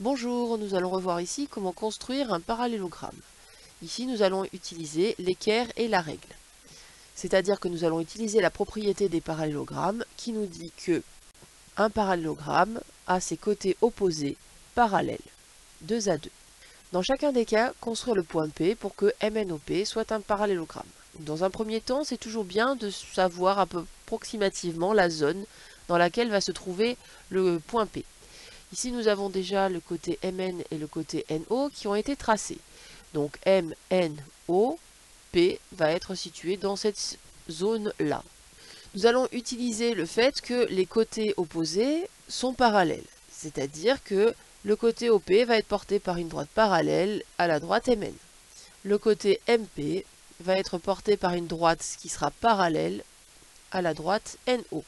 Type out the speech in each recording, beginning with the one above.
Bonjour, nous allons revoir ici comment construire un parallélogramme. Ici, nous allons utiliser l'équerre et la règle. C'est-à-dire que nous allons utiliser la propriété des parallélogrammes qui nous dit que un parallélogramme a ses côtés opposés parallèles, 2 à 2. Dans chacun des cas, construire le point P pour que MNOP soit un parallélogramme. Dans un premier temps, c'est toujours bien de savoir un peu approximativement la zone dans laquelle va se trouver le point P. Ici, nous avons déjà le côté MN et le côté NO qui ont été tracés. Donc MNO, P va être situé dans cette zone-là. Nous allons utiliser le fait que les côtés opposés sont parallèles. C'est-à-dire que le côté OP va être porté par une droite parallèle à la droite MN. Le côté MP va être porté par une droite qui sera parallèle à la droite NO.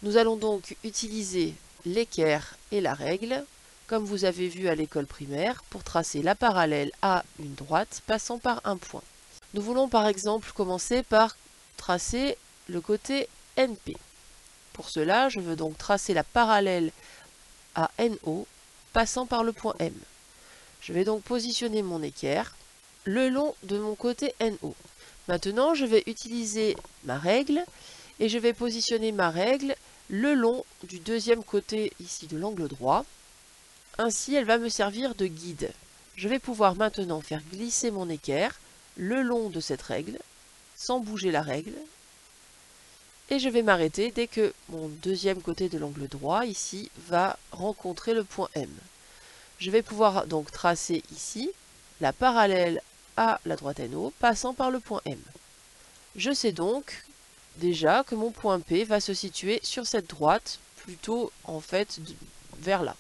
Nous allons donc utiliser l'équerre et la règle, comme vous avez vu à l'école primaire, pour tracer la parallèle à une droite passant par un point. Nous voulons par exemple commencer par tracer le côté NP. Pour cela, je veux donc tracer la parallèle à NO passant par le point M. Je vais donc positionner mon équerre le long de mon côté NO. Maintenant, je vais utiliser ma règle et je vais positionner ma règle le long du deuxième côté ici de l'angle droit. Ainsi, elle va me servir de guide. Je vais pouvoir maintenant faire glisser mon équerre le long de cette règle, sans bouger la règle. Et je vais m'arrêter dès que mon deuxième côté de l'angle droit, ici, va rencontrer le point M. Je vais pouvoir donc tracer ici la parallèle à la droite NO, passant par le point M. Je sais donc déjà que mon point P va se situer sur cette droite, plutôt en fait vers là.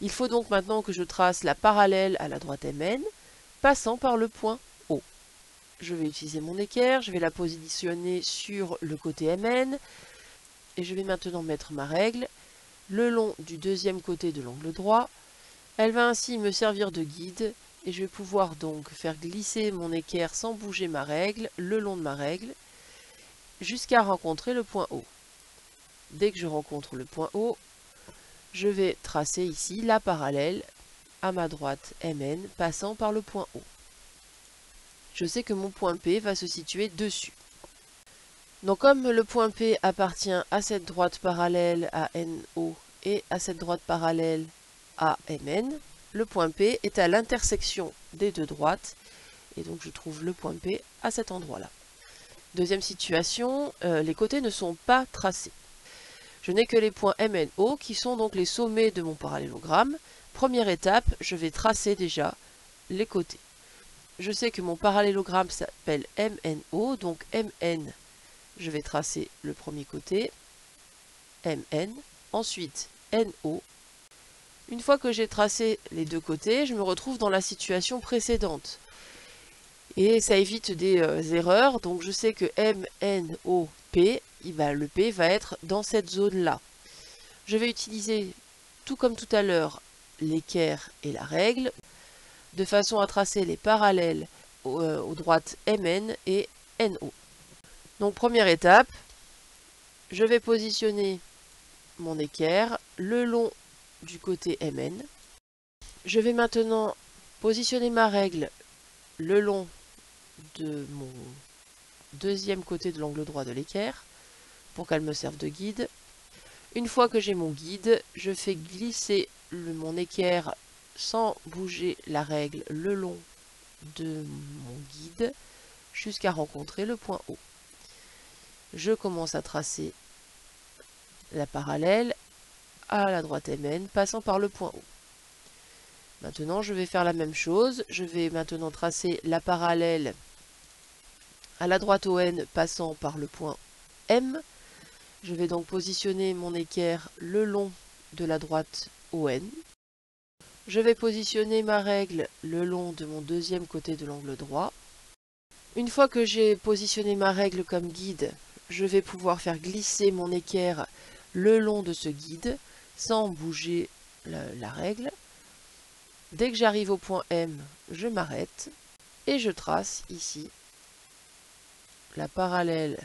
Il faut donc maintenant que je trace la parallèle à la droite MN, passant par le point O. Je vais utiliser mon équerre, je vais la positionner sur le côté MN, et je vais maintenant mettre ma règle le long du deuxième côté de l'angle droit. Elle va ainsi me servir de guide, et je vais pouvoir donc faire glisser mon équerre sans bouger ma règle, le long de ma règle, jusqu'à rencontrer le point O. Dès que je rencontre le point O, je vais tracer ici la parallèle à ma droite MN passant par le point O. Je sais que mon point P va se situer dessus. Donc comme le point P appartient à cette droite parallèle à NO et à cette droite parallèle à MN, le point P est à l'intersection des deux droites et donc je trouve le point P à cet endroit-là. Deuxième situation, les côtés ne sont pas tracés. Je n'ai que les points MNO qui sont donc les sommets de mon parallélogramme. Première étape, je vais tracer déjà les côtés. Je sais que mon parallélogramme s'appelle MNO, donc MN, je vais tracer le premier côté, MN, ensuite NO. Une fois que j'ai tracé les deux côtés, je me retrouve dans la situation précédente. Et ça évite des erreurs, donc je sais que MNOP, le P va être dans cette zone-là. Je vais utiliser, tout comme tout à l'heure, l'équerre et la règle, de façon à tracer les parallèles aux droites MN et NO. Donc première étape, je vais positionner mon équerre le long du côté MN. Je vais maintenant positionner ma règle le long de mon deuxième côté de l'angle droit de l'équerre pour qu'elle me serve de guide. Une fois que j'ai mon guide, je fais glisser mon équerre sans bouger la règle le long de mon guide jusqu'à rencontrer le point O. Je commence à tracer la parallèle à la droite MN passant par le point O. Maintenant, je vais faire la même chose. Je vais maintenant tracer la parallèle à la droite ON passant par le point M. Je vais donc positionner mon équerre le long de la droite ON. Je vais positionner ma règle le long de mon deuxième côté de l'angle droit. Une fois que j'ai positionné ma règle comme guide, je vais pouvoir faire glisser mon équerre le long de ce guide sans bouger la règle. Dès que j'arrive au point M, je m'arrête et je trace ici la parallèle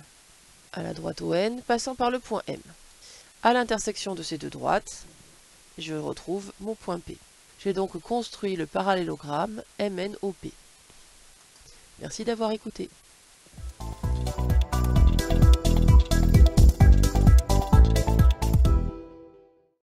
à la droite ON passant par le point M. À l'intersection de ces deux droites, je retrouve mon point P. J'ai donc construit le parallélogramme MNOP. Merci d'avoir écouté.